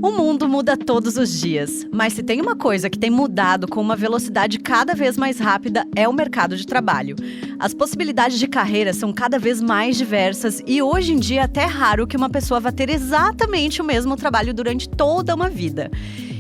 O mundo muda todos os dias, mas se tem uma coisa que tem mudado com uma velocidade cada vez mais rápida é o mercado de trabalho. As possibilidades de carreira são cada vez mais diversas e hoje em dia é até raro que uma pessoa vá ter exatamente o mesmo trabalho durante toda uma vida.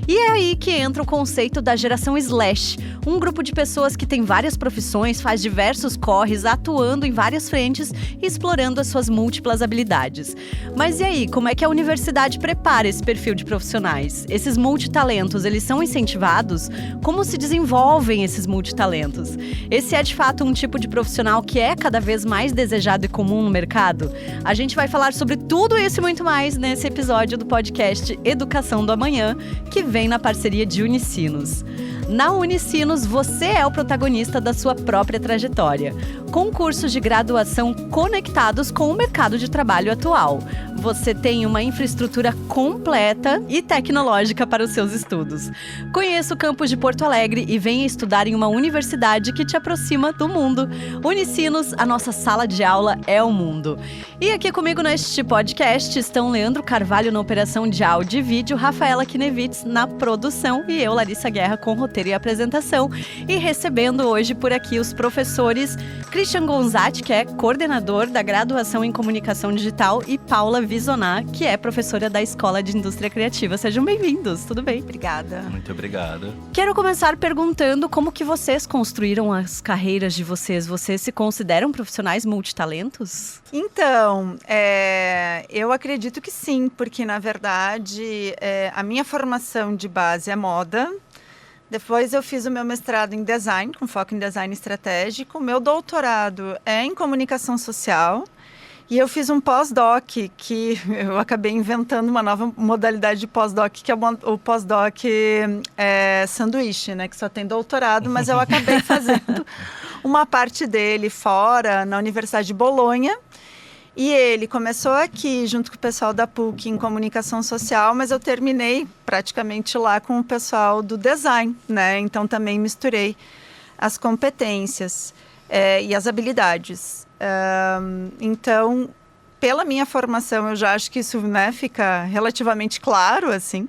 E é aí que entra o conceito da geração Slash, um grupo de pessoas que tem várias profissões, faz diversos corres, atuando em várias frentes e explorando as suas múltiplas habilidades. Mas e aí, como é que a universidade prepara esse perfil de profissionais? Esses multitalentos, eles são incentivados? Como se desenvolvem esses multitalentos? Esse é de fato um tipo de profissional que é cada vez mais desejado e comum no mercado? A gente vai falar sobre tudo isso e muito mais nesse episódio do podcast Educação do Amanhã, que vem na parceria de Unicinos. Na Unicinos, você é o protagonista da sua própria trajetória, com cursos de graduação conectados com o mercado de trabalho atual. Você tem uma infraestrutura completa e tecnológica para os seus estudos. Conheça o campus de Porto Alegre e venha estudar em uma universidade que te aproxima do mundo. Unicinos, a nossa sala de aula é o mundo. E aqui comigo neste podcast estão Leandro Carvalho na operação de áudio e vídeo, Rafaela Kinevitz na produção e eu, Larissa Guerra, com roteiro e apresentação. E recebendo hoje por aqui os professores Christian Gonzatti, que é coordenador da graduação em comunicação digital, e Paula Visonar, que é professora da Escola de Indústria Criativa. Sejam bem-vindos, tudo bem? Obrigada. Muito obrigado. Quero começar perguntando como que vocês construíram as carreiras de vocês. Vocês se consideram profissionais multitalentos? Então, eu acredito que sim, porque na verdade a minha formação de base é moda. Depois eu fiz o meu mestrado em design, com foco em design estratégico. O meu doutorado é em comunicação social. E eu fiz um pós-doc, que eu acabei inventando uma nova modalidade de pós-doc, que é o pós-doc sanduíche, né? Que só tem doutorado, mas eu acabei fazendo uma parte dele fora, na Universidade de Bolonha. E ele começou aqui, junto com o pessoal da PUC, em comunicação social, mas eu terminei praticamente lá com o pessoal do design, né? Então também misturei as competências e as habilidades. Então, pela minha formação, eu já acho que isso, né, fica relativamente claro, assim.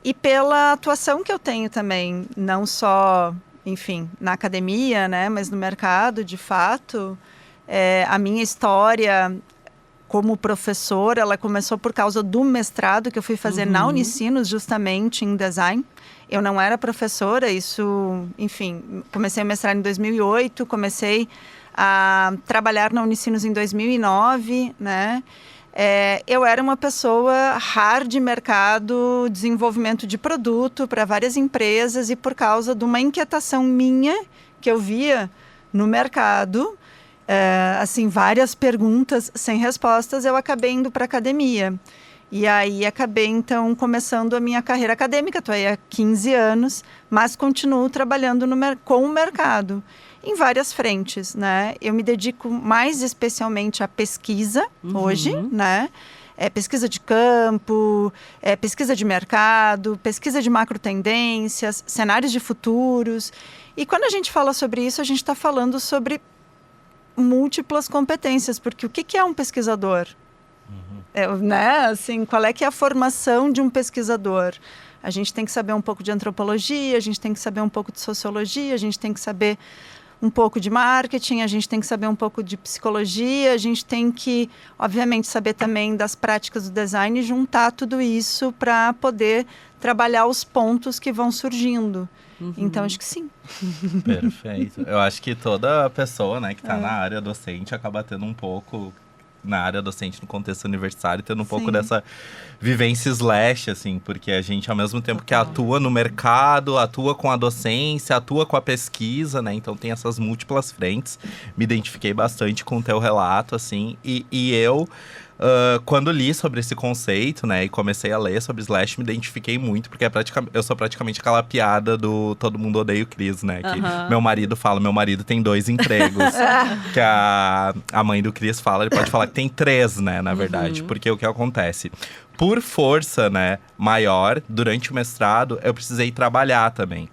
E pela atuação que eu tenho também, não só, enfim, na academia, né, mas no mercado, de fato. A minha história como professora, ela começou por causa do mestrado que eu fui fazer na Unicinos, justamente em design. Eu não era professora, isso, enfim, comecei a mestrar em 2008, comecei a trabalhar na Unicinos em 2009, né? Eu era uma pessoa hard mercado, desenvolvimento de produto para várias empresas, e por causa de uma inquietação minha que eu via no mercado, assim, várias perguntas sem respostas, eu acabei indo para a academia. E aí acabei, então, começando a minha carreira acadêmica. Estou aí há 15 anos, mas continuo trabalhando com o mercado em várias frentes, né? Eu me dedico mais especialmente à pesquisa hoje, né? Pesquisa de campo, pesquisa de mercado, pesquisa de macro tendências, cenários de futuros. E quando a gente fala sobre isso, a gente está falando sobre múltiplas competências, porque o que é um pesquisador? Né? Assim, qual é que é a formação de um pesquisador? A gente tem que saber um pouco de antropologia, a gente tem que saber um pouco de sociologia, a gente tem que saber um pouco de marketing, a gente tem que saber um pouco de psicologia, a gente tem que, obviamente, saber também das práticas do design e juntar tudo isso para poder trabalhar os pontos que vão surgindo. Então, acho que sim. Perfeito. Eu acho que toda pessoa, né, que está na área docente acaba tendo um pouco, na área docente no contexto universitário, tendo um pouco dessa vivência slash, assim, porque a gente, ao mesmo tempo que atua no mercado, atua com a docência, atua com a pesquisa, né, então tem essas múltiplas frentes. Me identifiquei bastante com o teu relato, assim, e eu... quando li sobre esse conceito, né, e comecei a ler sobre Slash, me identifiquei muito, porque eu sou praticamente aquela piada do Todo Mundo Odeia o Chris, né, que meu marido fala, meu marido tem 2 empregos, que a mãe do Chris fala, ele pode falar que tem 3, né, na verdade, porque o que acontece? Por força, né, maior, durante o mestrado, eu precisei trabalhar também.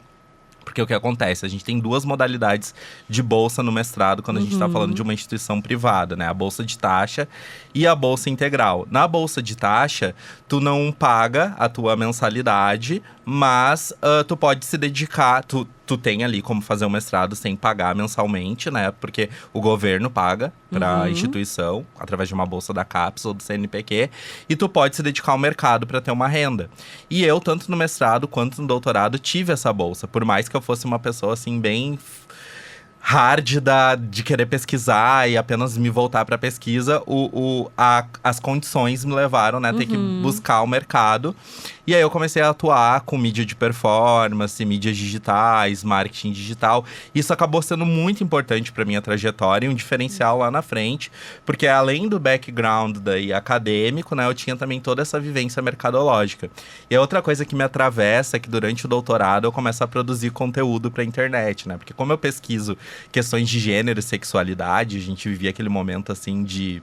Porque o que acontece? A gente tem 2 modalidades de bolsa no mestrado quando a gente está falando de uma instituição privada, né? A bolsa de taxa e a bolsa integral. Na bolsa de taxa, tu não paga a tua mensalidade, mas tu pode se dedicar… Tu tem ali como fazer um mestrado sem pagar mensalmente, né? Porque o governo paga para a instituição, através de uma bolsa da CAPES ou do CNPq. E tu pode se dedicar ao mercado para ter uma renda. E eu, tanto no mestrado quanto no doutorado, tive essa bolsa. Por mais que eu fosse uma pessoa, assim, bem hard de querer pesquisar e apenas me voltar para pesquisa, as condições me levaram, né, a ter que buscar o mercado. E aí eu comecei a atuar com mídia de performance, mídias digitais, marketing digital. Isso acabou sendo muito importante para minha trajetória e um diferencial lá na frente, porque além do background daí acadêmico, né, eu tinha também toda essa vivência mercadológica. E a outra coisa que me atravessa é que durante o doutorado eu começo a produzir conteúdo para a internet, né? Porque como eu pesquiso questões de gênero e sexualidade, a gente vivia aquele momento assim de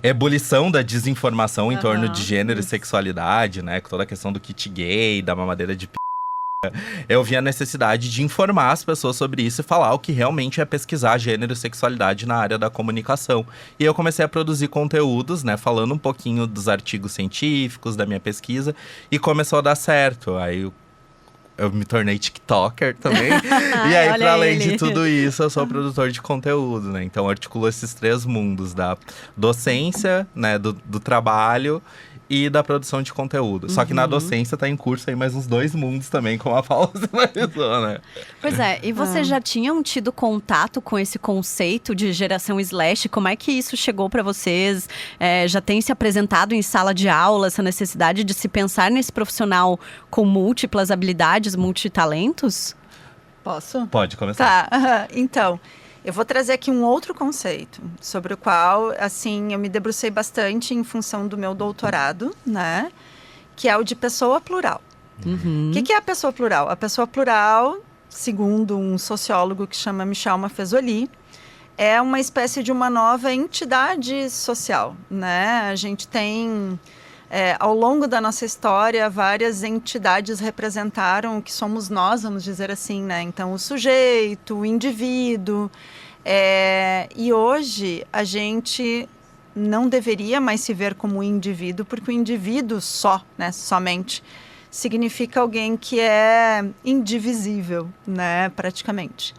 ebulição da desinformação em torno de gênero e sexualidade, né? Com toda a questão do kit gay, da mamadeira de eu vi a necessidade de informar as pessoas sobre isso e falar o que realmente é pesquisar gênero e sexualidade na área da comunicação. E eu comecei a produzir conteúdos, né? Falando um pouquinho dos artigos científicos, da minha pesquisa. E começou a dar certo. Aí eu me tornei TikToker também. E aí, para além de tudo isso, eu sou produtor de conteúdo, né? Então, eu articulo esses 3 mundos da docência, né? Do trabalho e da produção de conteúdo. Só que na docência tá em curso aí mais uns 2 mundos também, como a Paula sinalizou, né? Pois é, e vocês já tinham tido contato com esse conceito de geração slash? Como é que isso chegou para vocês? Já tem se apresentado em sala de aula essa necessidade de se pensar nesse profissional com múltiplas habilidades, multitalentos? Posso? Pode começar. Tá, então… Eu vou trazer aqui um outro conceito, sobre o qual, assim, eu me debrucei bastante em função do meu doutorado, né? Que é o de pessoa plural. O que é a pessoa plural? A pessoa plural, segundo um sociólogo que chama Michel Maffezoli, é uma espécie de uma nova entidade social, né? A gente tem… ao longo da nossa história, várias entidades representaram o que somos nós, vamos dizer assim, né? Então, o sujeito, o indivíduo. E hoje, a gente não deveria mais se ver como indivíduo, porque o indivíduo só, né? Somente, significa alguém que é indivisível, né? Praticamente.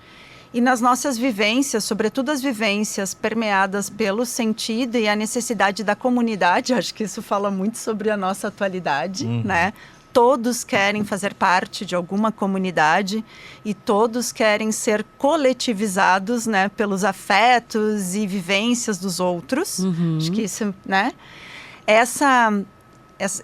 E nas nossas vivências, sobretudo as vivências permeadas pelo sentido e a necessidade da comunidade, acho que isso fala muito sobre a nossa atualidade, né? Todos querem fazer parte de alguma comunidade e todos querem ser coletivizados, né? Pelos afetos e vivências dos outros. Acho que isso, né?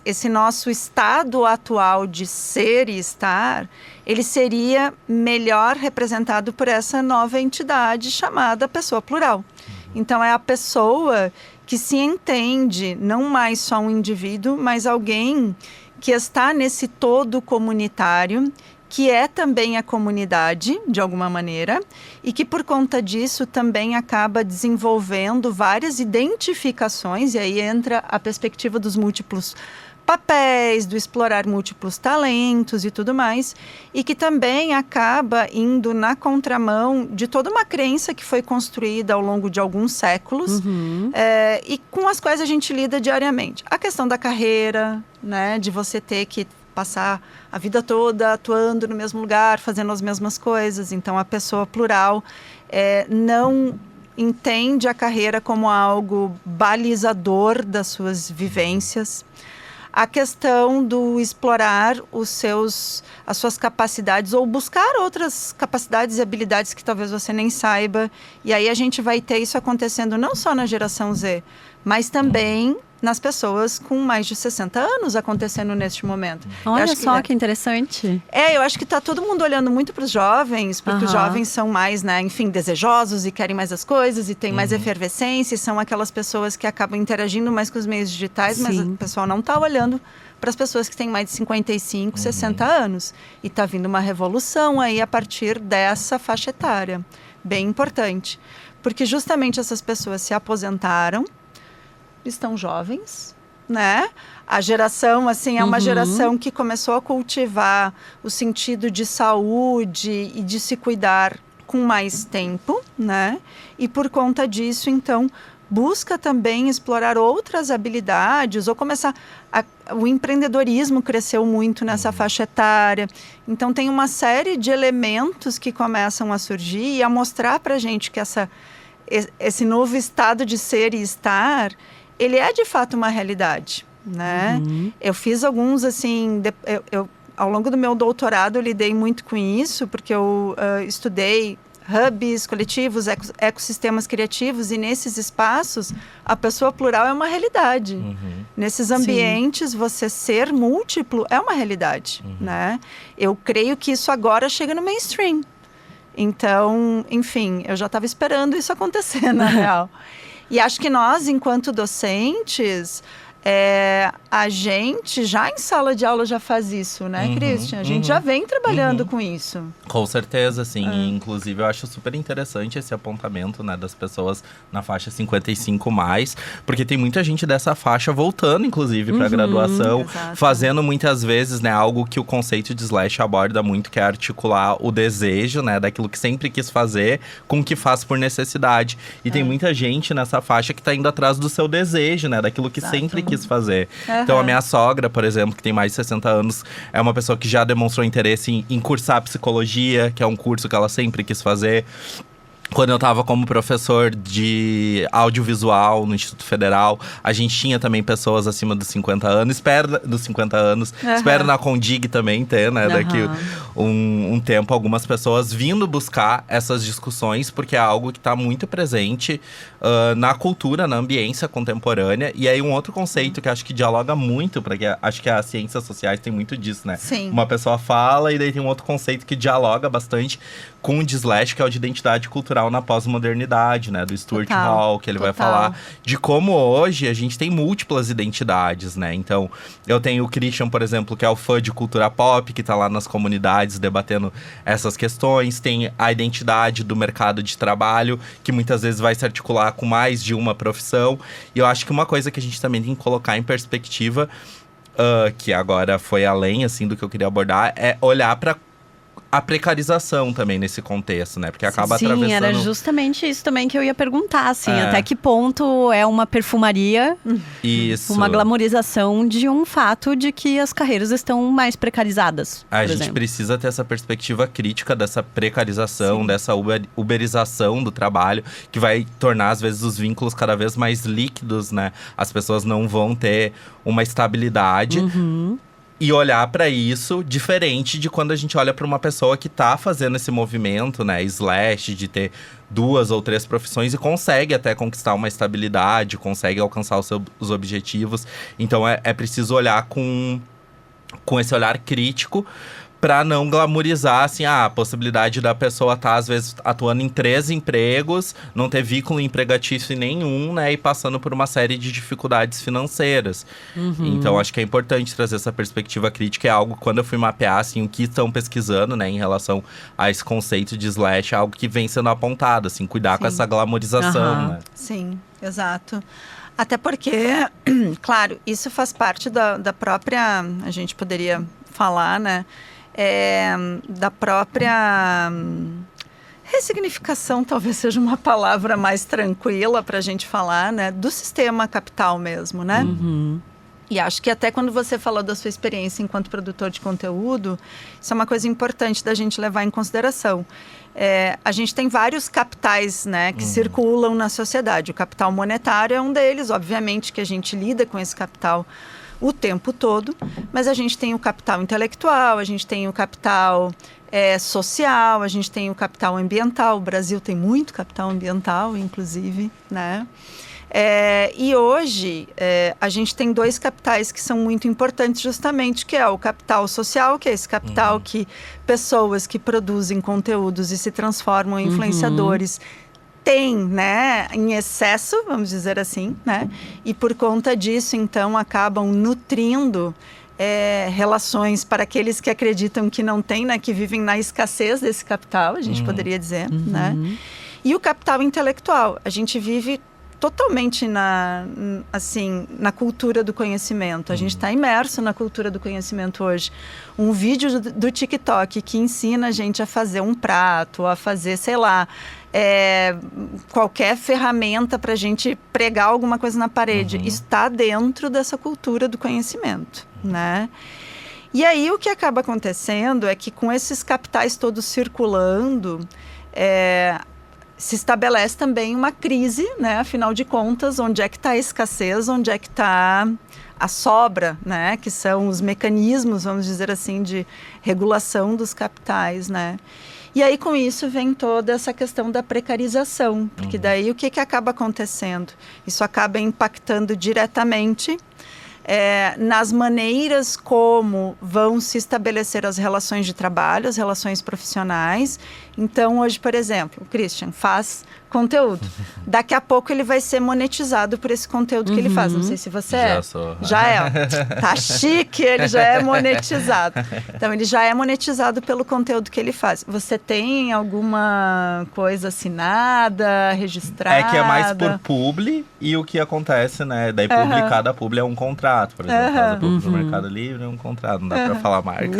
Esse nosso estado atual de ser e estar, ele seria melhor representado por essa nova entidade chamada pessoa plural. Então, é a pessoa que se entende não mais só um indivíduo, mas alguém que está nesse todo comunitário, que é também a comunidade, de alguma maneira, e que por conta disso também acaba desenvolvendo várias identificações, e aí entra a perspectiva dos múltiplos papéis, do explorar múltiplos talentos e tudo mais, e que também acaba indo na contramão de toda uma crença que foi construída ao longo de alguns séculos e com as quais a gente lida diariamente. A questão da carreira, né, de você ter que passar a vida toda atuando no mesmo lugar, fazendo as mesmas coisas. Então, a pessoa plural não entende a carreira como algo balizador das suas vivências. A questão do explorar as suas capacidades ou buscar outras capacidades e habilidades que talvez você nem saiba. E aí a gente vai ter isso acontecendo não só na geração Z, mas também nas pessoas com mais de 60 anos acontecendo neste momento. Olha só que interessante. Eu acho que está todo mundo olhando muito para os jovens, porque os jovens são mais, né, enfim, desejosos e querem mais as coisas e têm mais efervescência, e são aquelas pessoas que acabam interagindo mais com os meios digitais, mas o pessoal não está olhando para as pessoas que têm mais de 55, 60 anos. E está vindo uma revolução aí a partir dessa faixa etária, bem importante. Porque justamente essas pessoas se aposentaram, estão jovens, né? A geração, assim, é uma geração que começou a cultivar o sentido de saúde e de se cuidar com mais tempo, né? E por conta disso, então, busca também explorar outras habilidades ou começar... O empreendedorismo cresceu muito nessa faixa etária. Então, tem uma série de elementos que começam a surgir e a mostrar para a gente que esse novo estado de ser e estar, ele é de fato uma realidade, né? Eu fiz alguns, assim... ao longo do meu doutorado, eu lidei muito com isso, porque eu estudei hubs, coletivos, ecossistemas criativos, e nesses espaços, a pessoa plural é uma realidade. Nesses ambientes, você ser múltiplo é uma realidade, né? Eu creio que isso agora chega no mainstream. Então, enfim, eu já estava esperando isso acontecer, na real. E acho que nós, enquanto docentes... a gente já em sala de aula já faz isso, né, Christian? A gente já vem trabalhando com isso. Com certeza, sim. E, inclusive, eu acho super interessante esse apontamento, né, das pessoas na faixa 55+, porque tem muita gente dessa faixa voltando, inclusive, para a graduação, exato. fazendo muitas vezes, né, algo que o conceito de Slash aborda muito, que é articular o desejo, né, daquilo que sempre quis fazer com o que faz por necessidade. E tem muita gente nessa faixa que está indo atrás do seu desejo, né, daquilo que sempre quis fazer. Então, a minha sogra, por exemplo, que tem mais de 60 anos, é uma pessoa que já demonstrou interesse em cursar psicologia, que é um curso que ela sempre quis fazer. Quando eu estava como professor de audiovisual no Instituto Federal, a gente tinha também pessoas acima dos 50 anos. Espero na Condig também ter, né? Daqui um tempo, algumas pessoas vindo buscar essas discussões, porque é algo que está muito presente na cultura, na ambiência contemporânea. E aí, um outro conceito que acho que dialoga muito, porque acho que as ciências sociais tem muito disso, né? Sim. Uma pessoa fala e daí tem um outro conceito que dialoga bastante com o de Slash, que é o de identidade cultural na pós-modernidade, né? Do Stuart Hall, que ele vai falar de como hoje a gente tem múltiplas identidades, né? Então, eu tenho o Christian, por exemplo, que é o fã de cultura pop, que tá lá nas comunidades debatendo essas questões. Tem a identidade do mercado de trabalho, que muitas vezes vai se articular com mais de uma profissão. E eu acho que uma coisa que a gente também tem que colocar em perspectiva, que agora foi além, assim, do que eu queria abordar, é olhar para a precarização também nesse contexto, né? Porque acaba atravessando... Sim, era justamente isso também que eu ia perguntar, assim. Até que ponto é uma perfumaria, uma glamorização de um fato de que as carreiras estão mais precarizadas, A gente precisa ter essa perspectiva crítica dessa precarização, dessa uberização do trabalho, que vai tornar, às vezes, os vínculos cada vez mais líquidos, né? As pessoas não vão ter uma estabilidade. E olhar para isso diferente de quando a gente olha para uma pessoa que tá fazendo esse movimento, né, Slash, de ter 2 ou 3 profissões e consegue até conquistar uma estabilidade, consegue alcançar os objetivos. Então é preciso olhar com esse olhar crítico, para não glamorizar, assim, a possibilidade da pessoa estar, às vezes, atuando em 3 empregos, não ter vínculo empregatício nenhum, né? E passando por uma série de dificuldades financeiras. Então, acho que é importante trazer essa perspectiva crítica. É algo, quando eu fui mapear, assim, o que estão pesquisando, né? Em relação a esse conceito de Slash, é algo que vem sendo apontado, assim. Cuidar com essa glamorização, né? Sim, exato. Até porque, claro, isso faz parte da própria... A gente poderia falar, né? Da própria ressignificação, talvez seja uma palavra mais tranquila para a gente falar, né? Do sistema capital mesmo, né? E acho que até quando você falou da sua experiência enquanto produtor de conteúdo, isso é uma coisa importante da gente levar em consideração. A gente tem vários capitais, né, que circulam na sociedade. O capital monetário é um deles, obviamente que a gente lida com esse capital o tempo todo, mas a gente tem o capital intelectual, a gente tem o capital social, a gente tem o capital ambiental. O Brasil tem muito capital ambiental, inclusive, né? E hoje a gente tem 2 capitais que são muito importantes justamente, que é o capital social, que é esse capital que pessoas que produzem conteúdos e se transformam em influenciadores têm, né, em excesso, vamos dizer assim, né? E por conta disso, então, acabam nutrindo relações para aqueles que acreditam que não têm, né, que vivem na escassez desse capital, a gente poderia dizer, né? E o capital intelectual, a gente vive totalmente na cultura do conhecimento. A gente está imerso na cultura do conhecimento hoje. Um vídeo do TikTok que ensina a gente a fazer um prato, a fazer, sei lá, qualquer ferramenta para a gente pregar alguma coisa na parede, está dentro dessa cultura do conhecimento, né? E aí o que acaba acontecendo é que com esses capitais todos circulando, se estabelece também uma crise, né? Afinal de contas, onde é que está a escassez, onde é que está a sobra, né? Que são os mecanismos, vamos dizer assim, de regulação dos capitais, né? E aí, com isso, vem toda essa questão da precarização, porque daí o que acaba acontecendo? Isso acaba impactando diretamente nas maneiras como vão se estabelecer as relações de trabalho, as relações profissionais. Então, hoje, por exemplo, o Christian faz conteúdo. Daqui a pouco ele vai ser monetizado por esse conteúdo que ele faz. Não sei se você Já é. Tá chique, ele já é monetizado. Então, ele já é monetizado pelo conteúdo que ele faz. Você tem alguma coisa assinada, registrada? É que é mais por publi e o que acontece, né? Daí cada publi é um contrato. Por exemplo, faz a publi no Mercado Livre, é um contrato. Não dá pra falar marca.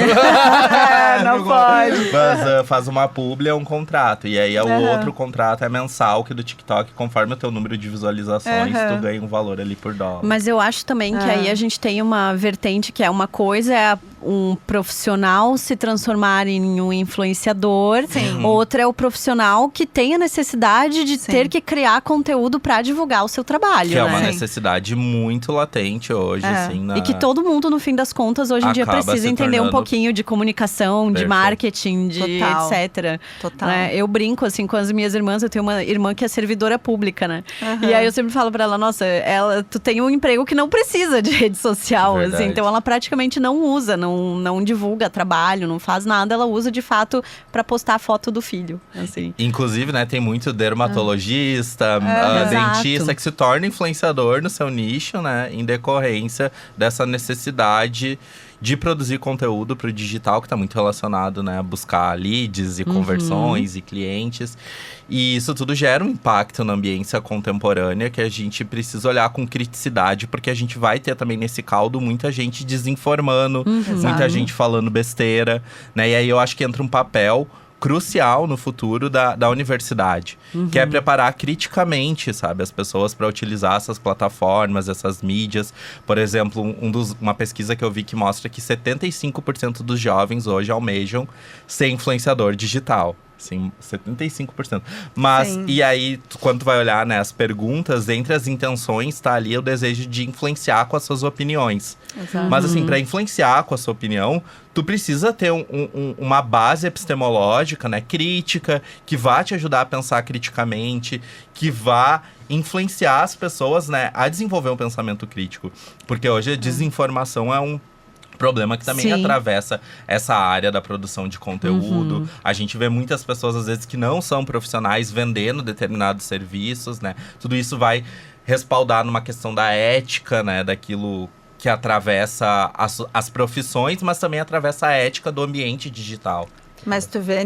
Não pode. Mas faz uma publi, é um contrato. E aí o outro contrato é mensal, que do TikTok, conforme o teu número de visualizações, tu ganha um valor ali por dólar. Mas eu acho também que aí a gente tem uma vertente que é uma coisa, um profissional se transformar em um influenciador. Sim. Outra é o profissional que tem a necessidade de ter que criar conteúdo para divulgar o seu trabalho. Que é uma necessidade muito latente hoje, assim. E que todo mundo, no fim das contas, hoje em dia precisa entender um pouquinho de comunicação, de marketing, de etc. Total. Eu brinco, assim, com as minhas irmãs. Eu tenho uma irmã que é servidora pública, né? E aí eu sempre falo pra ela, nossa, tu tem um emprego que não precisa de rede social, assim. Então ela praticamente não usa, não divulga trabalho, não faz nada. Ela usa, de fato, pra postar a foto do filho, assim. Inclusive, né, tem muito dermatologista, dentista que se torna influenciador no seu nicho, né? Em decorrência dessa necessidade de produzir conteúdo para o digital, que está muito relacionado, né, a buscar leads e conversões e clientes. E isso tudo gera um impacto na ambiência contemporânea que a gente precisa olhar com criticidade, porque a gente vai ter também nesse caldo muita gente desinformando, muita gente falando besteira, né? E aí eu acho que entra um papel crucial no futuro da universidade, que é preparar criticamente, sabe, as pessoas para utilizar essas plataformas, essas mídias. Por exemplo, uma pesquisa que eu vi que mostra que 75% dos jovens hoje almejam ser influenciador digital. Sim, 75%. Mas, e aí, quando tu vai olhar, né, as perguntas, entre as intenções, tá ali o desejo de influenciar com as suas opiniões. Exato. Mas, assim, para influenciar com a sua opinião, tu precisa ter uma base epistemológica, né, crítica, que vá te ajudar a pensar criticamente, que vá influenciar as pessoas, né, a desenvolver um pensamento crítico. Porque hoje a desinformação é um problema que também atravessa essa área da produção de conteúdo. A gente vê muitas pessoas, às vezes, que não são profissionais vendendo determinados serviços, né? Tudo isso vai respaldar numa questão da ética, né? Daquilo que atravessa as profissões, mas também atravessa a ética do ambiente digital. Mas tu vê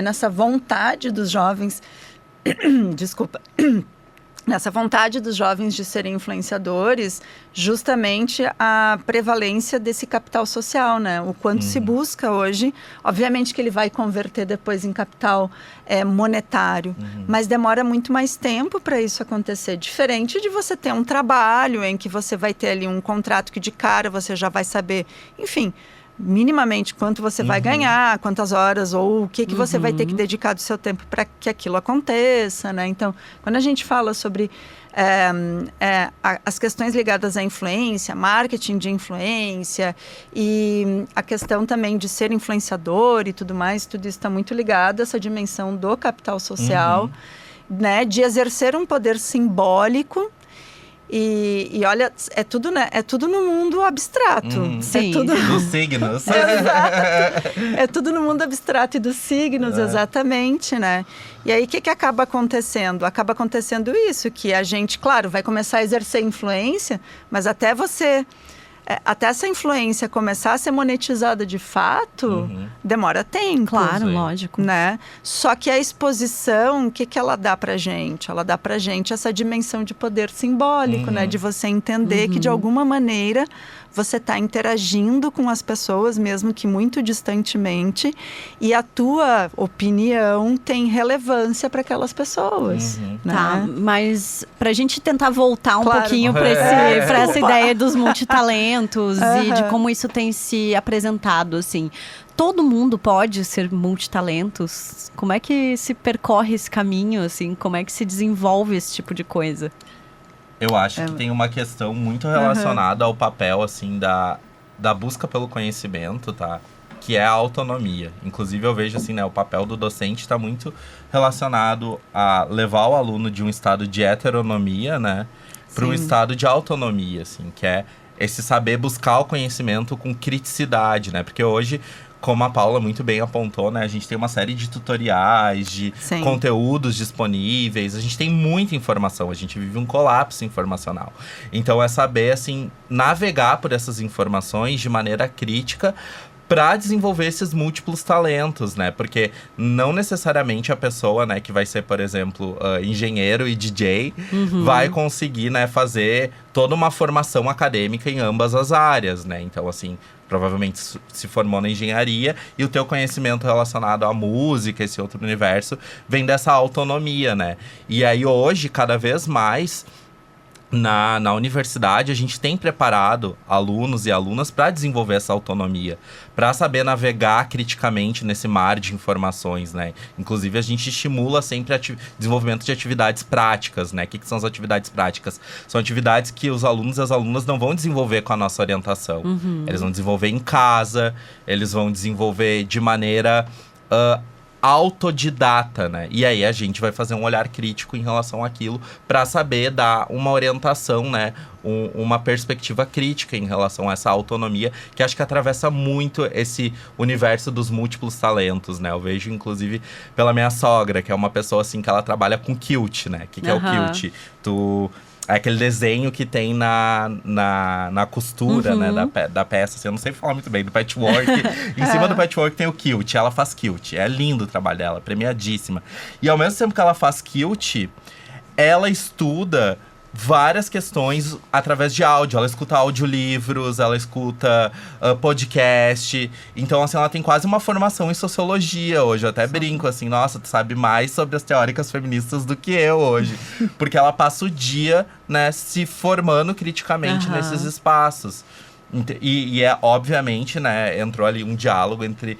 nessa vontade dos jovens... Desculpa... Nessa vontade dos jovens de serem influenciadores, justamente a prevalência desse capital social, né? O quanto se busca hoje. Obviamente que ele vai converter depois em capital monetário, mas demora muito mais tempo para isso acontecer. Diferente de você ter um trabalho em que você vai ter ali um contrato que de cara você já vai saber, enfim, minimamente quanto você vai ganhar, quantas horas ou o que você vai ter que dedicar do seu tempo para que aquilo aconteça, né? Então, quando a gente fala sobre as questões ligadas à influência, marketing de influência e a questão também de ser influenciador e tudo mais, tudo isso está muito ligado a essa dimensão do capital social, né? De exercer um poder simbólico. E olha, é tudo no mundo abstrato. Sim. Dos signos. Exato. É tudo no mundo abstrato e dos signos, exatamente, né? E aí, o que acaba acontecendo? Acaba acontecendo isso, que a gente, claro, vai começar a exercer influência, mas até você até essa influência começar a ser monetizada de fato, demora tempo. Claro, Sim. lógico. Né? Só que a exposição, o que ela dá pra gente? Ela dá pra gente essa dimensão de poder simbólico, né? De você entender que de alguma maneira você está interagindo com as pessoas, mesmo que muito distantemente, e a tua opinião tem relevância para aquelas pessoas. Né? Tá, mas pra gente tentar voltar um Claro. pouquinho pra essa ideia dos multitalentos e de como isso tem se apresentado, assim. Todo mundo pode ser multitalentos? Como é que se percorre esse caminho, assim? Como é que se desenvolve esse tipo de coisa? Eu acho que tem uma questão muito relacionada ao papel, assim, da busca pelo conhecimento, tá? Que é a autonomia. Inclusive, eu vejo, assim, né? O papel do docente está muito relacionado a levar o aluno de um estado de heteronomia, né? Para um estado de autonomia, assim. Que é esse saber buscar o conhecimento com criticidade, né? Porque hoje, como a Paula muito bem apontou, né? A gente tem uma série de tutoriais, de conteúdos disponíveis. A gente tem muita informação. A gente vive um colapso informacional. Então, é saber, assim, navegar por essas informações de maneira crítica para desenvolver esses múltiplos talentos, né? Porque não necessariamente a pessoa, né, que vai ser, por exemplo, engenheiro e DJ, vai conseguir, né, fazer toda uma formação acadêmica em ambas as áreas, né? Então, assim, provavelmente se formou na engenharia e o teu conhecimento relacionado à música, esse outro universo, vem dessa autonomia, né? E aí, hoje, cada vez mais, na universidade, a gente tem preparado alunos e alunas para desenvolver essa autonomia, para saber navegar criticamente nesse mar de informações, né? Inclusive, a gente estimula sempre o desenvolvimento de atividades práticas, né? O que são as atividades práticas? São atividades que os alunos e as alunas não vão desenvolver com a nossa orientação. Eles vão desenvolver em casa, eles vão desenvolver de maneira autodidata, né? E aí a gente vai fazer um olhar crítico em relação àquilo para saber dar uma orientação, né? Uma perspectiva crítica em relação a essa autonomia, que acho que atravessa muito esse universo dos múltiplos talentos, né? Eu vejo, inclusive, pela minha sogra, que é uma pessoa, assim, que ela trabalha com quilt, né? O que é o quilt? É aquele desenho que tem na costura, né, da peça. Assim, eu não sei falar muito bem, do patchwork. Em cima do patchwork tem o quilt. Ela faz quilt. É lindo o trabalho dela, premiadíssima. E ao mesmo tempo que ela faz quilt, ela estuda várias questões através de áudio. Ela escuta audiolivros, ela escuta podcast. Então, assim, ela tem quase uma formação em sociologia hoje. Eu até brinco, assim, nossa, tu sabe mais sobre as teóricas feministas do que eu hoje. Porque ela passa o dia, né, se formando criticamente nesses espaços. E é, obviamente, né, entrou ali um diálogo entre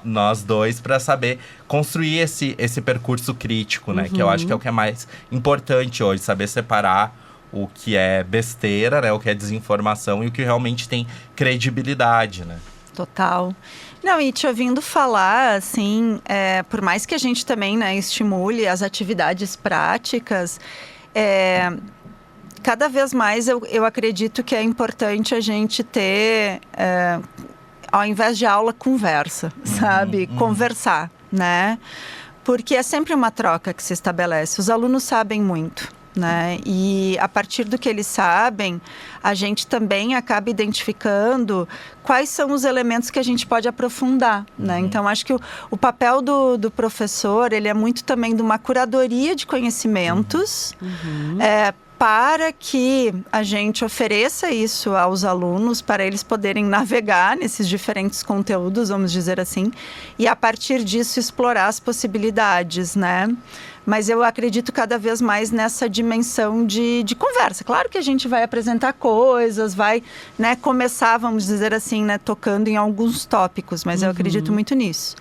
nós dois para saber construir esse percurso crítico, né? Que eu acho que é o que é mais importante hoje, saber separar o que é besteira, né? O que é desinformação e o que realmente tem credibilidade, né? Total. Não, e te ouvindo falar, assim, por mais que a gente também, né, estimule as atividades práticas, cada vez mais eu acredito que é importante a gente ter, ao invés de aula, conversa, sabe? Conversar, né? Porque é sempre uma troca que se estabelece. Os alunos sabem muito, né? E a partir do que eles sabem, a gente também acaba identificando quais são os elementos que a gente pode aprofundar, né? Então, acho que o papel do professor, ele é muito também de uma curadoria de conhecimentos, para que a gente ofereça isso aos alunos, para eles poderem navegar nesses diferentes conteúdos, vamos dizer assim, e a partir disso explorar as possibilidades, né? Mas eu acredito cada vez mais nessa dimensão de conversa. Claro que a gente vai apresentar coisas, vai, né, começar, vamos dizer assim, né, tocando em alguns tópicos, mas eu acredito muito nisso.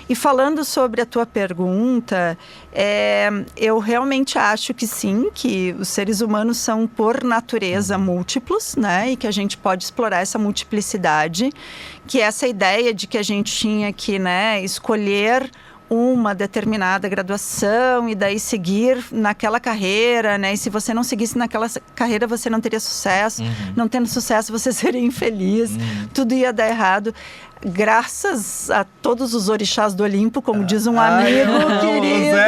E falando sobre a tua pergunta, eu realmente acho que sim, que os seres humanos são, por natureza, múltiplos, né, e que a gente pode explorar essa multiplicidade, que essa ideia de que a gente tinha que, né, escolher uma determinada graduação e daí seguir naquela carreira, né? E se você não seguisse naquela carreira, você não teria sucesso. Não tendo sucesso, você seria infeliz. Tudo ia dar errado. Graças a todos os orixás do Olimpo, como diz um amigo querido.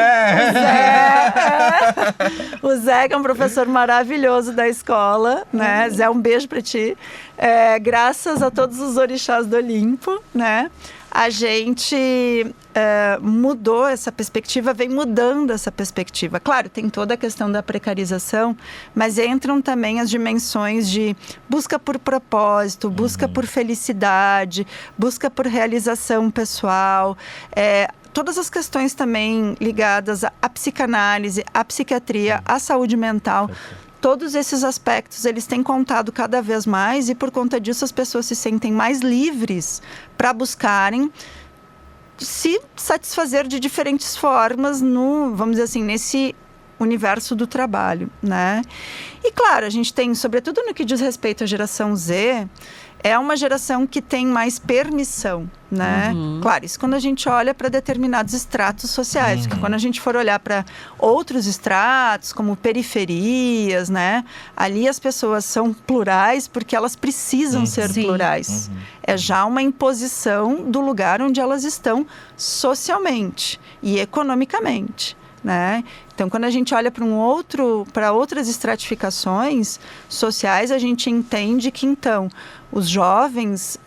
O Zé, que é um professor maravilhoso da escola, né? Zé, um beijo pra ti. Graças a todos os orixás do Olimpo, né? A gente mudou essa perspectiva, vem mudando essa perspectiva. Claro, tem toda a questão da precarização, mas entram também as dimensões de busca por propósito, busca por felicidade, busca por realização pessoal, todas as questões também ligadas à psicanálise, à psiquiatria, à saúde mental. Todos esses aspectos, eles têm contado cada vez mais e por conta disso as pessoas se sentem mais livres para buscarem se satisfazer de diferentes formas vamos dizer assim, nesse universo do trabalho, né? E claro, a gente tem, sobretudo no que diz respeito à geração Z, é uma geração que tem mais permissão, né? Claro, isso quando a gente olha para determinados estratos sociais. Porque quando a gente for olhar para outros estratos, como periferias, né? Ali as pessoas são plurais porque elas precisam ser plurais. É já uma imposição do lugar onde elas estão socialmente e economicamente, né? Então, quando a gente olha para outras estratificações sociais, a gente entende que, então, os jovens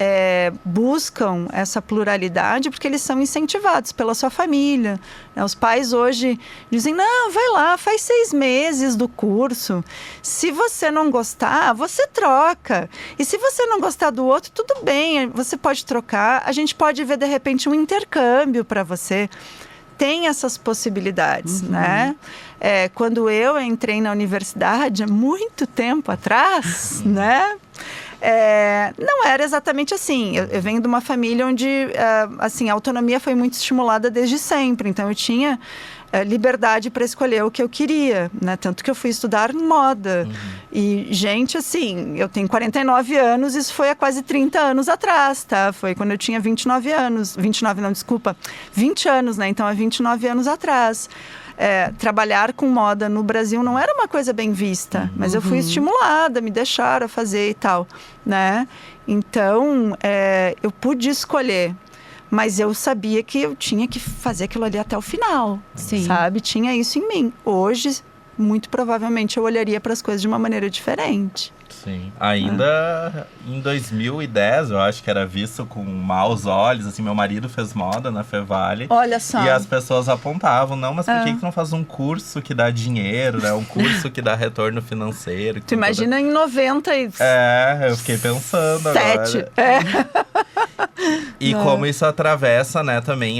buscam essa pluralidade porque eles são incentivados pela sua família, né? Os pais hoje dizem, não, vai lá, faz 6 meses do curso. Se você não gostar, você troca. E se você não gostar do outro, tudo bem, você pode trocar. A gente pode ver, de repente, um intercâmbio para você. Tem essas possibilidades, né? Quando eu entrei na universidade, há muito tempo atrás, né? Não era exatamente assim. Eu venho de uma família onde assim, a autonomia foi muito estimulada desde sempre. Então, eu tinha liberdade para escolher o que eu queria, né? Tanto que eu fui estudar moda. E, gente, assim, eu tenho 49 anos, isso foi há quase 30 anos atrás, tá? Foi quando eu tinha 29 anos. 29 não, desculpa. 20 anos, né? Então, há 29 anos atrás. Trabalhar com moda no Brasil não era uma coisa bem vista, mas eu fui estimulada, me deixaram fazer e tal, né? Então, eu pude escolher. Mas eu sabia que eu tinha que fazer aquilo ali até o final, sabe? Tinha isso em mim. Hoje, muito provavelmente, eu olharia para as coisas de uma maneira diferente. Sim. Ainda em 2010, eu acho que era visto com maus olhos. Assim, meu marido fez moda na Fevale. Olha só. E as pessoas apontavam, não, mas por que tu não faz um curso que dá dinheiro, né? Um curso que dá retorno financeiro. Tu imagina em 90 e... eu fiquei pensando agora. E como isso atravessa, né, também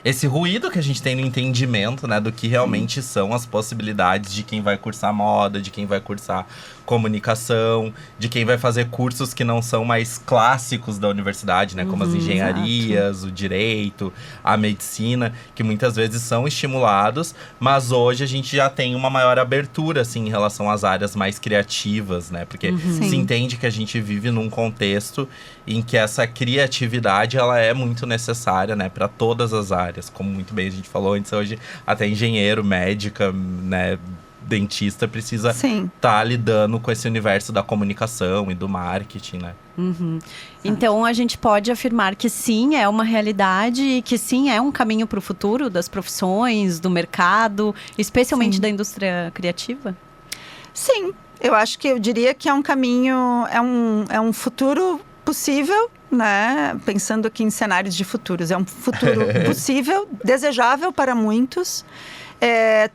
esse ruído que a gente tem no entendimento, né, do que realmente são as possibilidades de quem vai cursar moda, de quem vai cursar comunicação, de quem vai fazer cursos que não são mais clássicos da universidade, né, como as engenharias, o direito, a medicina, que muitas vezes são estimulados, mas hoje a gente já tem uma maior abertura, assim, em relação às áreas mais criativas, né, porque se entende que a gente vive num contexto em que essa criatividade, ela é muito necessária, né, para todas as áreas, como muito bem a gente falou antes, hoje até engenheiro, médica, né, dentista precisa estar lidando com esse universo da comunicação e do marketing, né? Então, a gente pode afirmar que sim, é uma realidade e que sim, é um caminho para o futuro das profissões, do mercado, especialmente da indústria criativa? Sim, eu diria que é um caminho, é um futuro possível, né? Pensando aqui em cenários de futuros. É um futuro possível, desejável para muitos.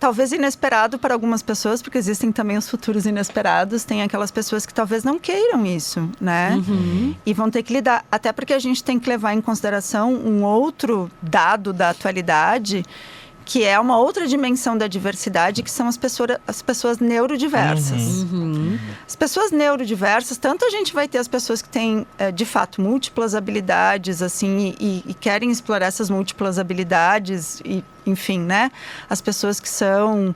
Talvez inesperado para algumas pessoas, porque existem também os futuros inesperados. Tem aquelas pessoas que talvez não queiram isso, né? E vão ter que lidar. Até porque a gente tem que levar em consideração um outro dado da atualidade, que é uma outra dimensão da diversidade, que são as pessoas neurodiversas. As pessoas neurodiversas, tanto a gente vai ter as pessoas que têm, de fato, múltiplas habilidades, assim, e querem explorar essas múltiplas habilidades, e, enfim, né? As pessoas que são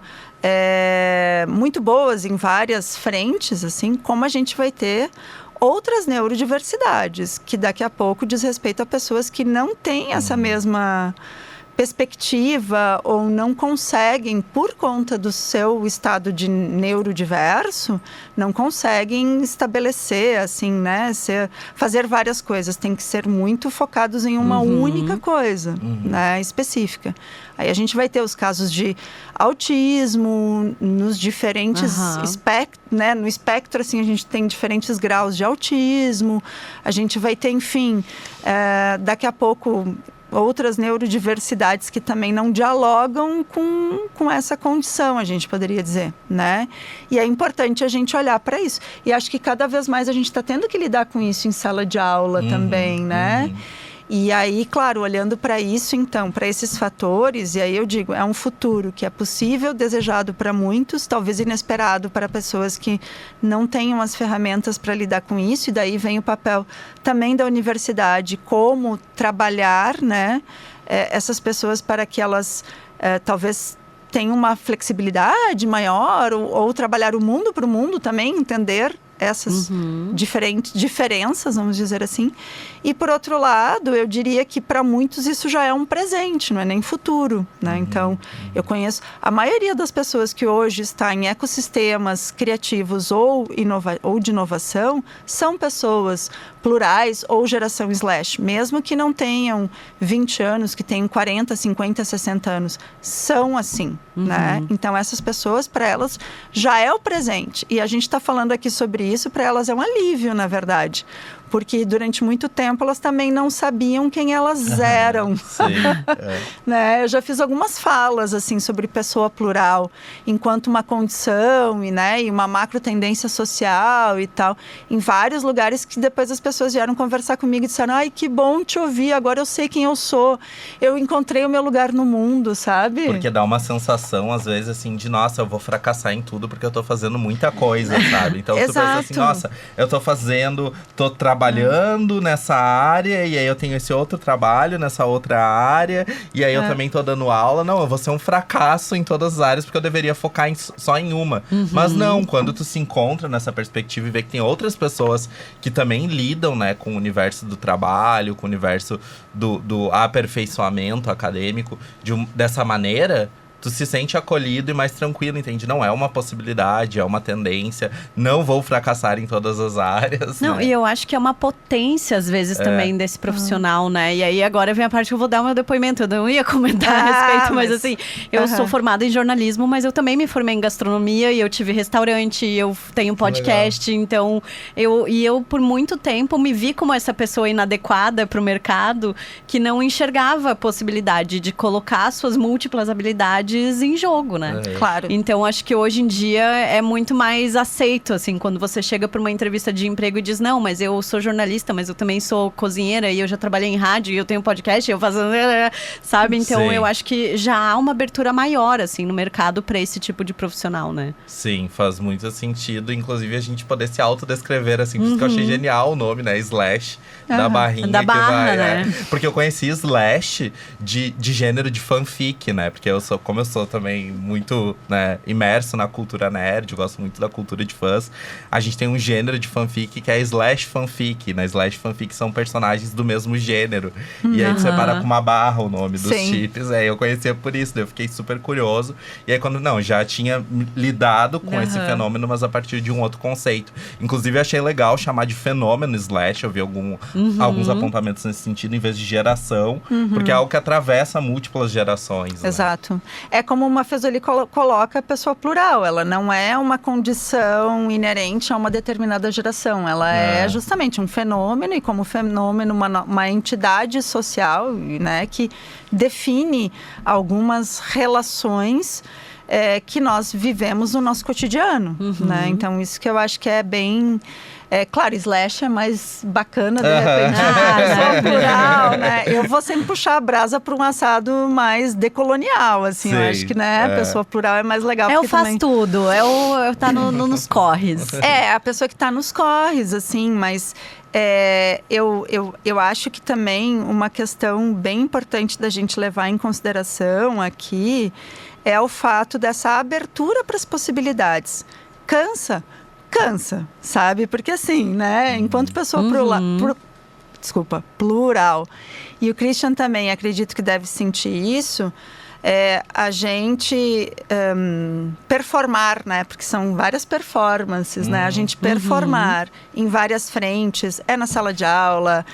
muito boas em várias frentes, assim, como a gente vai ter outras neurodiversidades, que daqui a pouco diz respeito a pessoas que não têm essa mesma perspectiva ou não conseguem, por conta do seu estado de neurodiverso, não conseguem estabelecer, assim, né, fazer várias coisas. Tem que ser muito focados em uma única coisa, né, específica. Aí a gente vai ter os casos de autismo nos diferentes espectros, né, no espectro, assim, a gente tem diferentes graus de autismo. A gente vai ter, enfim, daqui a pouco outras neurodiversidades que também não dialogam com essa condição, a gente poderia dizer, né? E é importante a gente olhar para isso. E acho que cada vez mais a gente está tendo que lidar com isso em sala de aula também, né? E aí, claro, olhando para isso, então, para esses fatores, e aí eu digo, é um futuro que é possível, desejado para muitos, talvez inesperado para pessoas que não tenham as ferramentas para lidar com isso, e daí vem o papel também da universidade, como trabalhar, né, essas pessoas para que elas talvez tenham uma flexibilidade maior, ou trabalhar o mundo para o mundo também, entender essas diferenças, vamos dizer assim. E, por outro lado, eu diria que para muitos isso já é um presente, não é nem futuro, né? Então, eu conheço a maioria das pessoas que hoje está em ecossistemas criativos ou de inovação, são pessoas plurais ou geração slash, mesmo que não tenham 20 anos, que tenham 40, 50, 60 anos, são assim, né? Então, essas pessoas, para elas, já é o presente. E a gente está falando aqui sobre isso, para elas é um alívio, na verdade. Porque durante muito tempo elas também não sabiam quem elas eram. Sim, né? Eu já fiz algumas falas assim, sobre pessoa plural, enquanto uma condição e uma macro tendência social e tal, em vários lugares que depois as pessoas vieram conversar comigo e disseram: ai, que bom te ouvir, agora eu sei quem eu sou, eu encontrei o meu lugar no mundo, sabe? Porque dá uma sensação, às vezes, assim, de nossa, eu vou fracassar em tudo porque eu tô fazendo muita coisa, sabe? Então tu pensa assim, nossa, eu tô trabalhando nessa área, e aí eu tenho esse outro trabalho nessa outra área, e aí eu também tô dando aula. Não, eu vou ser um fracasso em todas as áreas, porque eu deveria focar só em uma. Mas não, quando tu se encontra nessa perspectiva e vê que tem outras pessoas que também lidam, né, com o universo do trabalho, com o universo do aperfeiçoamento acadêmico dessa maneira, tu se sente acolhido e mais tranquilo, entende? Não é uma possibilidade, é uma tendência. Não vou fracassar em todas as áreas. Não, né? E eu acho que é uma potência, às vezes, também desse profissional, né? E aí, agora vem a parte que eu vou dar o meu depoimento. Eu não ia comentar a respeito, mas assim, eu sou formada em jornalismo, mas eu também me formei em gastronomia, e eu tive restaurante, e eu tenho podcast. Legal. Então, eu, por muito tempo, me vi como essa pessoa inadequada para o mercado, que não enxergava a possibilidade de colocar suas múltiplas habilidades em jogo, né? Claro. Então, acho que hoje em dia é muito mais aceito, assim, quando você chega para uma entrevista de emprego e diz: não, mas eu sou jornalista, mas eu também sou cozinheira, e eu já trabalhei em rádio, e eu tenho podcast, e eu faço... Sabe? Então, eu acho que já há uma abertura maior, assim, no mercado para esse tipo de profissional, né? Sim, faz muito sentido. Inclusive, a gente poder se autodescrever, assim, porque eu achei genial o nome, né? Slash, da barrinha. Da barra, né? Porque eu conheci Slash de gênero de fanfic, né? Porque como eu sou também muito, né, imerso na cultura nerd, eu gosto muito da cultura de fãs, a gente tem um gênero de fanfic que é slash fanfic. Na slash fanfic são personagens do mesmo gênero. E aí tu separa com uma barra o nome dos chips. Eu conhecia por isso, daí eu fiquei super curioso. E aí quando, já tinha lidado com esse fenômeno, mas a partir de um outro conceito. Inclusive, eu achei legal chamar de fenômeno slash. Eu vi alguns apontamentos nesse sentido, em vez de geração. Porque é algo que atravessa múltiplas gerações. Exato. Né? É como o Maffesoli coloca a pessoa plural. Ela não é uma condição inerente a uma determinada geração. Ela é justamente um fenômeno, e como fenômeno, uma entidade social, né, que define algumas relações que nós vivemos no nosso cotidiano. Né? Então, isso que eu acho que é bem... claro, slash é mais bacana, de repente, pessoa plural, né? Eu vou sempre puxar a brasa para um assado mais decolonial, assim. Sim, eu acho que, né, pessoa plural é mais legal. Eu faço também... tudo, eu tá nos corres. A pessoa que tá nos corres, assim, mas... eu acho que também uma questão bem importante da gente levar em consideração aqui é o fato dessa abertura para as possibilidades. Cansa. cansa, sabe? Porque assim, né? Enquanto pessoa plural, e o Christian também acredito que deve sentir isso, a gente performar, né? Porque são várias performances, né? A gente performar em várias frentes, na sala de aula,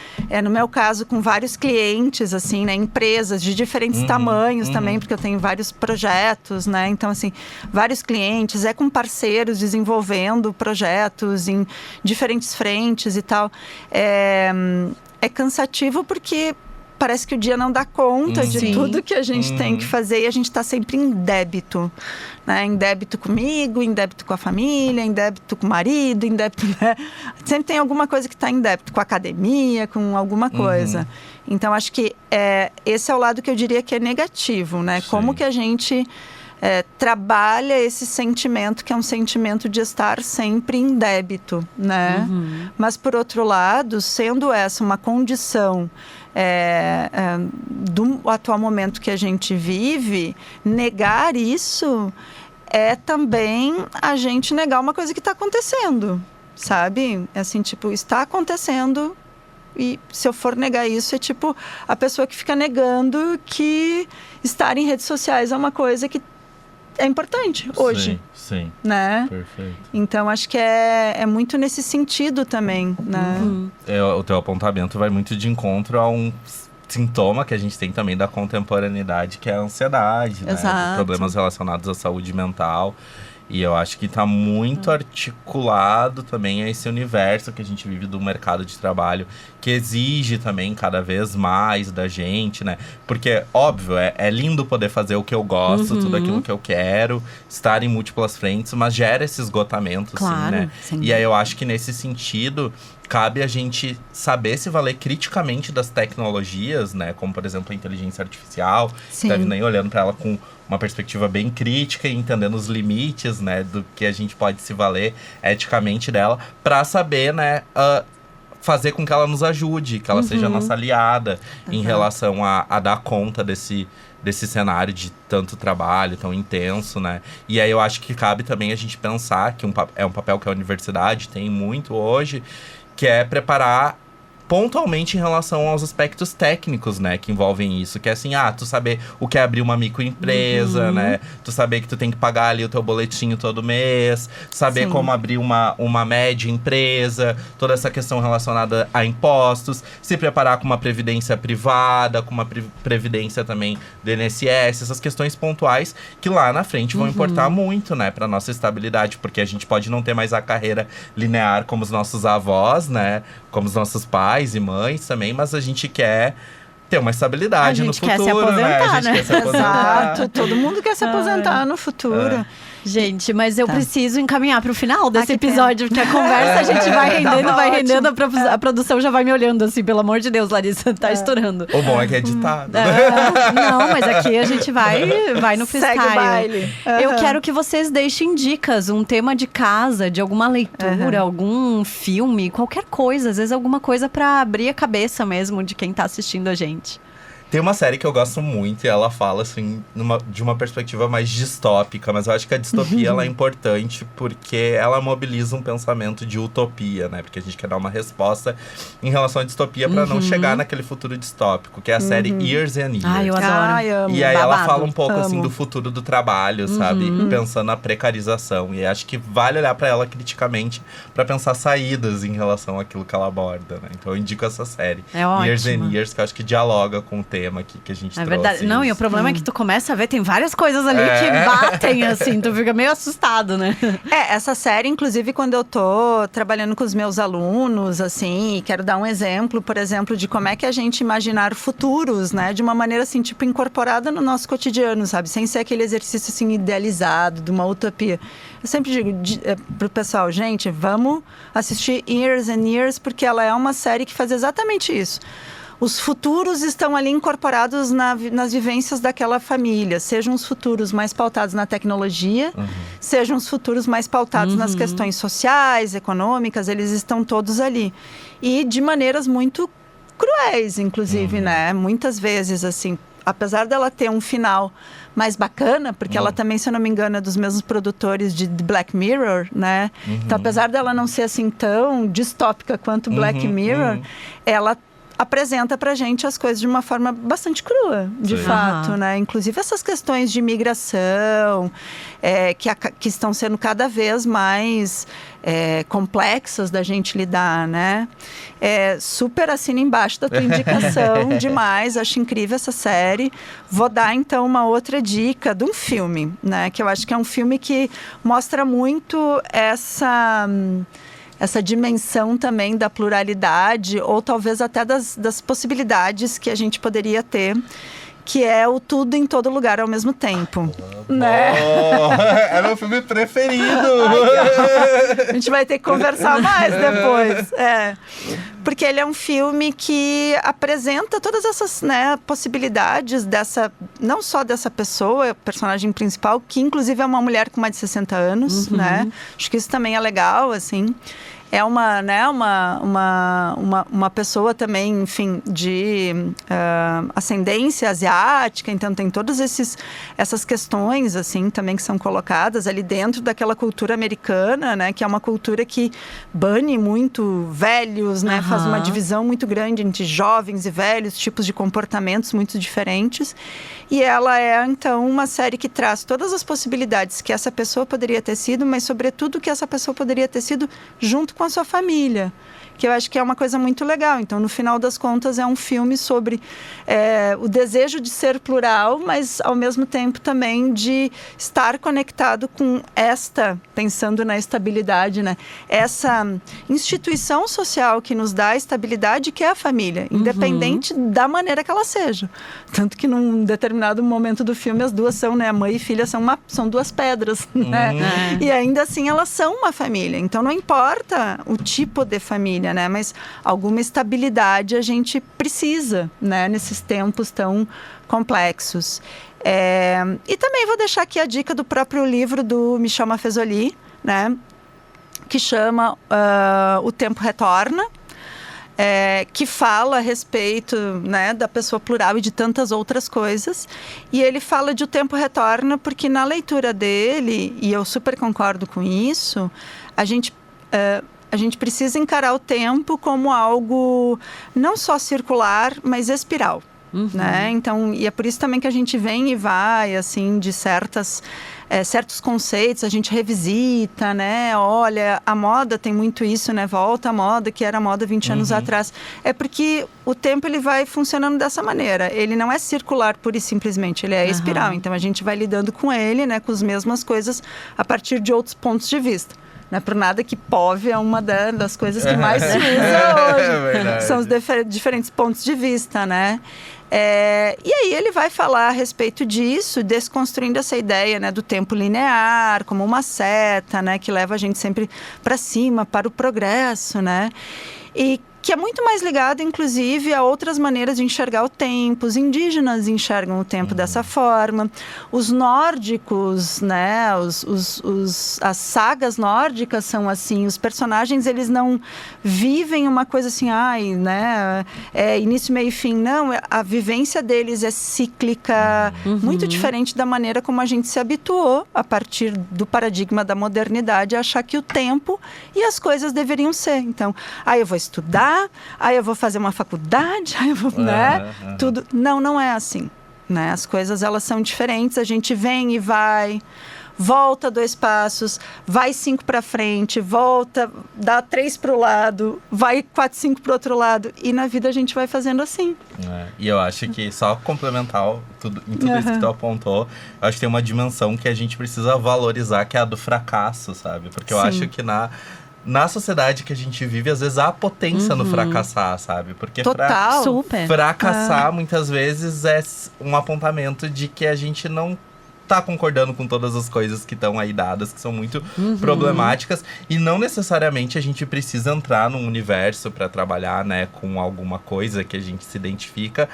no meu caso com vários clientes, assim, né? Empresas de diferentes tamanhos também, porque eu tenho vários projetos, né? Então, assim, vários clientes, com parceiros desenvolvendo projetos em diferentes frentes e tal. É cansativo porque parece que o dia não dá conta de tudo que a gente tem que fazer e a gente está sempre em débito, né? Em débito comigo, em débito com a família, em débito com o marido, em débito, né? Sempre tem alguma coisa que está em débito, com a academia, com alguma coisa. Então, acho que esse é o lado que eu diria que é negativo, né? Sim. Como que a gente trabalha esse sentimento, que é um sentimento de estar sempre em débito, né? Mas, por outro lado, sendo essa uma condição do atual momento que a gente vive, negar isso é também a gente negar uma coisa que está acontecendo, sabe? Assim, tipo, está acontecendo. E se eu for negar isso, é tipo a pessoa que fica negando que estar em redes sociais é uma coisa que é importante hoje. Sim, né? Perfeito. Então, acho que é muito nesse sentido também, né? O teu apontamento vai muito de encontro a um sintoma que a gente tem também da contemporaneidade, que é a ansiedade, né? Exato. Problemas relacionados à saúde mental. E eu acho que está muito articulado também a esse universo que a gente vive do mercado de trabalho, que exige também cada vez mais da gente, né? Porque, óbvio, é lindo poder fazer o que eu gosto, tudo aquilo que eu quero, estar em múltiplas frentes, mas gera esse esgotamento, claro, sim, né? Sim. E aí eu acho que nesse sentido, cabe a gente saber se valer criticamente das tecnologias, né? Como, por exemplo, a inteligência artificial. Sim. Tá nem olhando para ela com uma perspectiva bem crítica e entendendo os limites, né? Do que a gente pode se valer eticamente dela, para saber, né? Fazer com que ela nos ajude, que ela seja nossa aliada em relação a dar conta desse cenário de tanto trabalho, tão intenso, né? E aí eu acho que cabe também a gente pensar que é um papel que a universidade tem muito hoje, que é preparar pontualmente em relação aos aspectos técnicos, né, que envolvem isso. Que é assim, tu saber o que é abrir uma microempresa, né? Tu saber que tu tem que pagar ali o teu boletinho todo mês. Saber como abrir uma média empresa. Toda essa questão relacionada a impostos. Se preparar com uma previdência privada, com uma previdência também do INSS. Essas questões pontuais que lá na frente vão importar muito, né, pra nossa estabilidade. Porque a gente pode não ter mais a carreira linear como os nossos avós, né? Como os nossos pais e mães também, mas a gente quer ter uma estabilidade no futuro, quer se aposentar, né? A gente quer se aposentar. Exato, todo mundo quer se aposentar no futuro. Gente, mas eu preciso encaminhar pro final desse episódio, porque a conversa a gente vai rendendo, a produção já vai me olhando assim, pelo amor de Deus, Larissa, tá estourando. O bom é que é editado. Não, mas aqui a gente vai no freestyle. Segue o baile. Eu quero que vocês deixem dicas, um tema de casa, de alguma leitura, algum filme, qualquer coisa, às vezes alguma coisa pra abrir a cabeça mesmo de quem tá assistindo a gente. Tem uma série que eu gosto muito e ela fala, assim, de uma perspectiva mais distópica. Mas eu acho que a distopia ela é importante porque ela mobiliza um pensamento de utopia, né? Porque a gente quer dar uma resposta em relação à distopia para não chegar naquele futuro distópico. Que é a série Years and Years. Ai, eu adoro. Amo. E aí Babado. ela fala um pouco, assim, Amo. do futuro do trabalho, sabe? Pensando na precarização. E acho que vale olhar para ela criticamente para pensar saídas em relação àquilo que ela aborda, né? Então eu indico essa série. É Years ótima. and Years, que eu acho que dialoga com o tema aqui que a gente É trouxe. verdade. Não, e o problema é que tu começa a ver, tem várias coisas ali que batem, assim, tu fica meio assustado, né? Essa série, inclusive, quando eu tô trabalhando com os meus alunos, assim, e quero dar um exemplo, por exemplo, de como é que a gente imaginar futuros, né? De uma maneira, assim, tipo, incorporada no nosso cotidiano, sabe? Sem ser aquele exercício, assim, idealizado, de uma utopia. Eu sempre digo pro pessoal, gente, vamos assistir Years and Years, porque ela é uma série que faz exatamente isso. Os futuros estão ali incorporados nas vivências daquela família. Sejam os futuros mais pautados na tecnologia, sejam os futuros mais pautados nas questões sociais, econômicas, eles estão todos ali. E de maneiras muito cruéis, inclusive, né? Muitas vezes, assim, apesar dela ter um final mais bacana, porque ela também, se eu não me engano, é dos mesmos produtores de Black Mirror, né? Então, apesar dela não ser assim tão distópica quanto Black Mirror, ela apresenta pra gente as coisas de uma forma bastante crua, de fato, né? Inclusive essas questões de imigração, que estão sendo cada vez mais complexas da gente lidar, né? Super assino embaixo da tua indicação, demais, acho incrível essa série. Vou dar, então, uma outra dica de um filme, né? Que eu acho que é um filme que mostra muito essa dimensão também da pluralidade, ou talvez até das possibilidades que a gente poderia ter, que é o Tudo em Todo Lugar ao Mesmo Tempo. Né? É meu filme preferido! A gente vai ter que conversar mais depois. Porque ele é um filme que apresenta todas essas, né, possibilidades não só dessa pessoa, a personagem principal, que inclusive é uma mulher com mais de 60 anos, né? Acho que isso também é legal, assim. É uma pessoa também, enfim, de ascendência asiática, então tem todas essas questões, assim, também que são colocadas ali dentro daquela cultura americana, né, que é uma cultura que bane muito velhos, né, faz uma divisão muito grande entre jovens e velhos, tipos de comportamentos muito diferentes, e ela é, então, uma série que traz todas as possibilidades que essa pessoa poderia ter sido, mas sobretudo que essa pessoa poderia ter sido junto com a sua família, que eu acho que é uma coisa muito legal. Então, no final das contas, é um filme sobre o desejo de ser plural, mas, ao mesmo tempo, também de estar conectado com pensando na estabilidade, né? Essa instituição social que nos dá a estabilidade, que é a família, independente da maneira que ela seja. Tanto que, num determinado momento do filme, as duas são, né? A mãe e filha são duas pedras, né? E ainda assim, elas são uma família. Então, não importa o tipo de família, né? Mas alguma estabilidade a gente precisa, né? Nesses tempos tão complexos. E também vou deixar aqui a dica do próprio livro do Michel Maffezoli, né? Que chama O Tempo Retorna, que fala a respeito, né, da pessoa plural e de tantas outras coisas. E ele fala de O Tempo Retorna porque na leitura dele, e eu super concordo com isso, a gente precisa encarar o tempo como algo não só circular, mas espiral. Né? Então, e é por isso também que a gente vem e vai, assim, de certos conceitos, a gente revisita, né? Olha, a moda tem muito isso, né? Volta à moda, que era a moda 20 anos atrás. É porque o tempo, ele vai funcionando dessa maneira. Ele não é circular pura e simplesmente, ele é espiral. Então, a gente vai lidando com ele, né? Com as mesmas coisas a partir de outros pontos de vista. Não é por nada que POV é uma das coisas que mais se usa hoje. São os diferentes pontos de vista, né? E aí ele vai falar a respeito disso, desconstruindo essa ideia, né, do tempo linear, como uma seta, né, que leva a gente sempre para cima, para o progresso, né? E que é muito mais ligado, inclusive, a outras maneiras de enxergar o tempo. Os indígenas enxergam o tempo dessa forma. Os nórdicos, né, as sagas nórdicas são assim. Os personagens, eles não vivem uma coisa assim, né, início, meio e fim. Não, a vivência deles é cíclica, muito diferente da maneira como a gente se habituou, a partir do paradigma da modernidade, a achar que o tempo e as coisas deveriam ser. Então, eu vou estudar, eu vou fazer uma faculdade, eu vou, né? Tudo. Não é assim, né? As coisas, elas são diferentes, a gente vem e vai, volta 2 passos, vai 5 para frente, volta, dá 3 para o lado, vai 4, 5 para o outro lado, e na vida a gente vai fazendo assim. E eu acho que, só complementar em tudo isso que tu apontou, eu acho que tem uma dimensão que a gente precisa valorizar, que é a do fracasso, sabe? Porque eu acho que na sociedade que a gente vive, às vezes há potência no fracassar, sabe? Porque fracassar, muitas vezes, é um apontamento de que a gente não tá concordando com todas as coisas que estão aí dadas, que são muito problemáticas. E não necessariamente a gente precisa entrar num universo para trabalhar, né, com alguma coisa que a gente se identifica,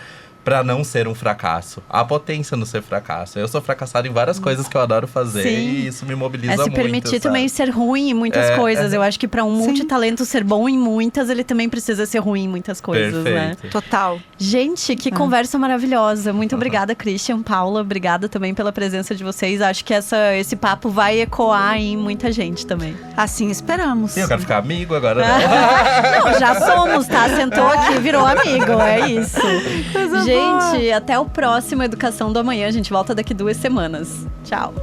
pra não ser um fracasso. Há potência no ser fracasso. Eu sou fracassado em várias coisas que eu adoro fazer. Sim. E isso me mobiliza Se muito, permitir sabe? também ser ruim em muitas coisas. Eu acho que pra um Sim. multitalento ser bom em muitas, ele também precisa ser ruim em muitas coisas, né? Perfeito. Total. Gente, que conversa maravilhosa. Muito obrigada, Christian, Paula. Obrigada também pela presença de vocês. Acho que esse papo vai ecoar em muita gente também. Assim esperamos. Sim, eu quero ficar amigo agora. Né? Não, já somos, tá? Sentou aqui, virou amigo. É isso. Coisa Gente, boa. até o próximo Educação do Amanhã. A gente volta daqui 2 semanas. Tchau.